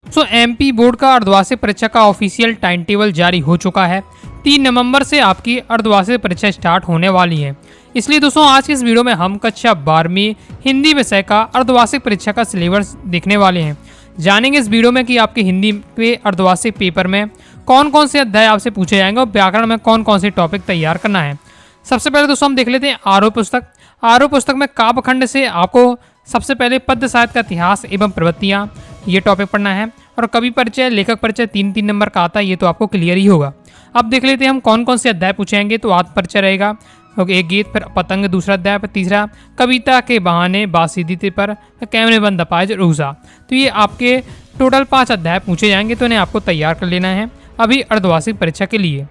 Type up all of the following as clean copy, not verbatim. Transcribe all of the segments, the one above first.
सो MP board का अर्धवार्षिक परीक्षा का ऑफिशियल टाइम टेबल जारी हो चुका है। 3 नवंबर से आपकी अर्धवार्षिक परीक्षा स्टार्ट होने वाली है। इसलिए दोस्तों आज की इस वीडियो में हम कक्षा 12वीं हिंदी विषय का अर्धवार्षिक परीक्षा का सिलेबस देखने वाले हैं। जानेंगे इस वीडियो में कि आपके हिंदी के अर्धवार्षिक पेपर में कौन कौन से अध्याय आपसे पूछे जाएंगे और व्याकरण में कौन कौन से टॉपिक तैयार करना है। सबसे पहले दोस्तों हम देख लेते हैं आरोह पुस्तक। आरोह पुस्तक में काव्यखंड से आपको सबसे पहले पद्य साहित्य का इतिहास एवं प्रवृत्तियाँ ये टॉपिक पढ़ना है और कवि परिचय लेखक परिचय 3-3 नंबर का आता है, ये तो आपको क्लियर ही होगा। अब देख लेते हैं हम कौन कौन से अध्याय पूछेंगे। तो आत्म परिचय रहेगा, एक गीत, फिर पतंग दूसरा अध्याय, फिर तीसरा कविता के बहाने बासीदीते पर, कैमरे बंद अपाज रूसा। तो ये आपके टोटल 5 अध्याय पूछे जाएंगे, तो इन्हें आपको तैयार कर लेना है अभी अर्धवार्षिक परीक्षा के लिए।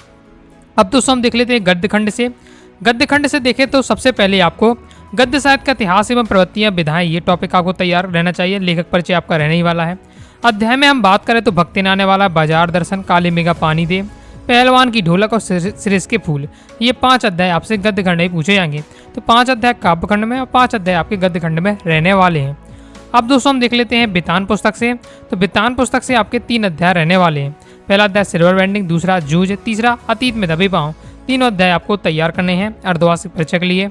अब दोस्तों हम देख लेते हैं गद्य खंड से। गद्य खंड से देखें तो सबसे पहले आपको गद्य साहित्य का इतिहास एवं प्रवृत्तियां विधाएं ये टॉपिक आपको तैयार रहना चाहिए। लेखक परिचय आपका रहने ही वाला है। अध्याय में हम बात करें तो भक्ति नाने वाला, बाजार दर्शन, काली मेघा पानी दे, पहलवान की ढोलक और सिरिस के फूल, ये 5 अध्याय आपसे गद्य खंड में पूछे जाएंगे। तो 5 अध्याय काव्य खंड में और 5 अध्याय आपके गद्य खंड में रहने वाले हैं। अब दोस्तों हम देख लेते हैं बितान पुस्तक से। तो बितान पुस्तक से आपके 3 अध्याय रहने वाले हैं। पहला अध्याय सिल्वर वेंडिंग, दूसरा जूझ, तीसरा अतीत में दबे पाँव। तीनों अध्याय आपको तैयार करने हैं अर्धवार्षिक परीक्षा के लिए।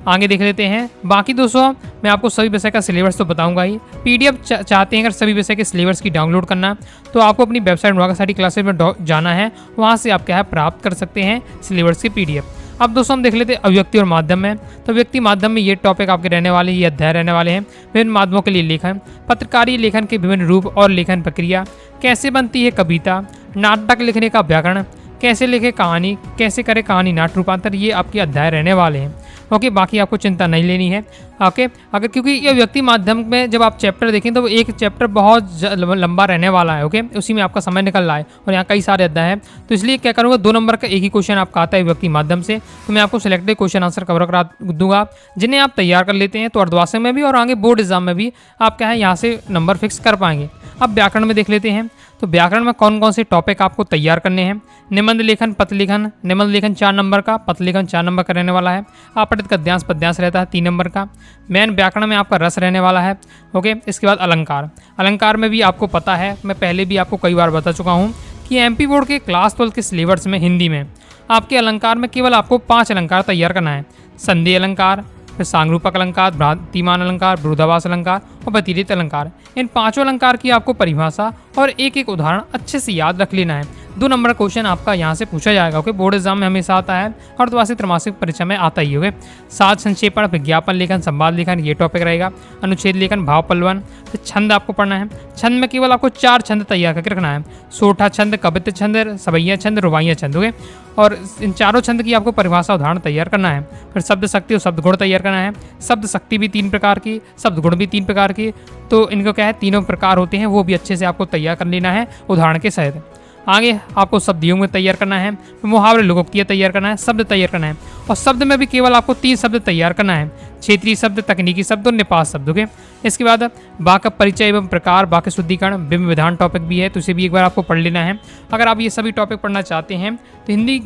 आगे देख लेते हैं बाकी दोस्तों मैं आपको सभी विषय का सिलेबस तो बताऊंगा ही। पीडीएफ चाहते हैं अगर सभी विषय के सिलेबस की डाउनलोड करना तो आपको अपनी वेबसाइट अनुराग आचार्य क्लासेस में जाना है, वहां से आप क्या है प्राप्त कर सकते हैं सिलेबस की पीडीएफ। अब दोस्तों हम देख लेते हैं अभिव्यक्ति और माध्यम में। तो व्यक्ति माध्यम में ये टॉपिक आपके रहने वाले, ये अध्याय रहने वाले हैं। विभिन्न माध्यमों के लिए लेखन, पत्रकारी लेखन के विभिन्न रूप और लेखन प्रक्रिया, कैसे बनती है कविता, नाटक लिखने का व्याकरण, कैसे लिखे कहानी, कैसे करे कहानी नाट रूपांतर, ये आपके अध्याय रहने वाले हैं। ओके, बाकी आपको चिंता नहीं लेनी है। ओके, अगर क्योंकि ये व्यक्ति माध्यम में जब आप चैप्टर देखें तो एक चैप्टर बहुत लंबा रहने वाला है। ओके, उसी में आपका समय निकल रहा है और यहाँ कई सारे अध्याय हैं, तो इसलिए क्या करूँगा 2 नंबर का एक ही क्वेश्चन आपका आता है व्यक्ति माध्यम से। तो मैं आपको सिलेक्टेड क्वेश्चन आंसर कवर करा दूंगा, जिन्हें आप तैयार कर लेते हैं तो अर्धवार्षिक में भी और आगे बोर्ड एग्जाम में भी आप क्या है यहाँ से नंबर फिक्स कर पाएंगे। अब व्याकरण में देख लेते हैं। तो व्याकरण में कौन कौन से टॉपिक आपको तैयार करने हैं। निबंध लेखन, पत्र लेखन। निबंध लेखन 4 नंबर का, पत्र लेखन 4 नंबर का रहने वाला है। आपत्तित गद्यांश पद्यांश रहता है 3 नंबर का। मेन व्याकरण में आपका रस रहने वाला है। ओके, इसके बाद अलंकार। अलंकार में भी आपको पता है, मैं पहले भी आपको कई बार बता चुका हूँ कि एमपी बोर्ड के क्लास 12 के सिलेबस में हिंदी में आपके अलंकार में केवल आपको 5 अलंकार तैयार करना है। संधि अलंकार, फिर सांगरूपक अलंकार, भ्रांतिमान अलंकार, विरोधाभास अलंकार और व्यतिरिक्त अलंकार। इन 5 अलंकार की आपको परिभाषा और एक एक उदाहरण अच्छे से याद रख लेना है। 2 नंबर क्वेश्चन आपका यहाँ से पूछा जाएगा। ओके, बोर्ड एग्जाम में हमेशा आता है, अर्धवार्षिक त्रैमासिक परीक्षा में आता ही। ओके, सात संक्षेपण, विज्ञापन लेखन, संवाद लेखन ये टॉपिक रहेगा। अनुच्छेद लेखन, भाव पल्लवन, फिर छंद आपको पढ़ना है। छंद में केवल आपको 4 छंद तैयार करके रखना है। सोठा छंद, कवित्त छंद, सवैया छंद, रुबाइया छंद। ओके, और इन चारों छंद की आपको परिभाषा उदाहरण तैयार करना है। फिर शब्द शक्ति और शब्द गुण तैयार करना है। शब्द शक्ति भी 3 प्रकार की, शब्द गुण भी 3 प्रकार की, तो इनको क्या है 3 प्रकार होते हैं, वो भी अच्छे से आपको तैयार कर लेना है उदाहरण के सहित। आगे आपको शब्द योग में तैयार करना है, मुहावरे लोकोक्तियाँ तैयार करना है, शब्द तैयार करना है। और शब्द में भी केवल आपको 3 शब्द तैयार करना है, क्षेत्रीय शब्द, तकनीकी शब्द और निपात शब्द। ओके, इसके बाद वाक्य परिचय एवं प्रकार, वाक्य शुद्धिकरण, बिंब विधान टॉपिक भी है, तो इसे भी एक बार आपको पढ़ लेना है। अगर आप ये सभी टॉपिक पढ़ना चाहते हैं तो हिंदी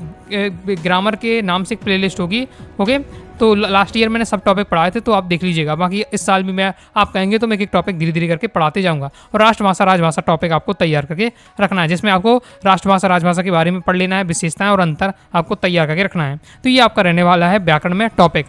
ग्रामर के नाम से एक प्लेलिस्ट होगी। ओके, तो लास्ट ईयर मैंने सब टॉपिक पढ़ाए थे, तो आप देख लीजिएगा। बाकी इस साल भी मैं आप कहेंगे तो मैं एक टॉपिक धीरे धीरे करके पढ़ाते जाऊंगा। और राष्ट्रभाषा राजभाषा टॉपिक आपको तैयार करके रखना है, जिसमें आपको राष्ट्रभाषा राजभाषा के बारे में पढ़ लेना है, विशेषताएं और अंतर आपको तैयार करके रखना है। तो ये आपका रहने वाला है व्याकरण में टॉपिक।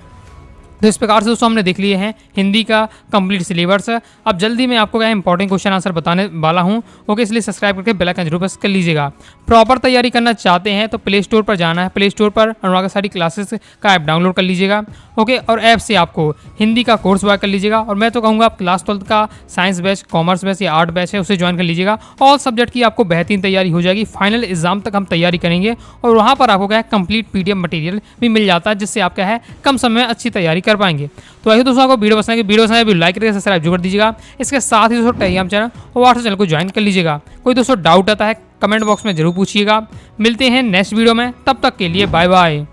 तो इस प्रकार से दोस्तों हमने देख लिए हैं हिंदी का कंप्लीट सिलेबस। अब जल्दी मैं आपको क्या इंपॉर्टेंट क्वेश्चन आंसर बताने वाला हूं। ओके, इसलिए सब्सक्राइब करके बेल आइकन जरूर प्रेस कर लीजिएगा। प्रॉपर तैयारी करना चाहते हैं तो प्ले स्टोर पर जाना है। प्ले स्टोर पर अनुराग आचार्य क्लासेस का ऐप डाउनलोड कर लीजिएगा। ओके, और ऐप से आपको हिंदी का कोर्स बाय कर लीजिएगा। और मैं तो कहूँगा आप क्लास 12 का साइंस बैच, कॉमर्स बैच या आर्ट बैच है उसे ज्वाइन कर लीजिएगा। ऑल सब्जेक्ट की आपको बेहतरीन तैयारी हो जाएगी। फाइनल एग्जाम तक हम तैयारी करेंगे और वहाँ पर आपको क्या है कंप्लीट पीडीएफ मटेरियल भी मिल जाता है, जिससे आप क्या है कम समय में अच्छी तैयारी कर पाएंगे। तो ऐसे दोस्तों आपको वीडियो पसंद है लाइक करके सब्सक्राइब जरूर कर दीजिएगा। इसके साथ ही दोस्तों टेलीग्राम चैनल और व्हाट्सएप चैनल को ज्वाइन कर लीजिएगा। कोई दोस्तों डाउट आता है कमेंट बॉक्स में जरूर पूछिएगा। मिलते हैं नेक्स्ट वीडियो में, तब तक के लिए बाय बाय।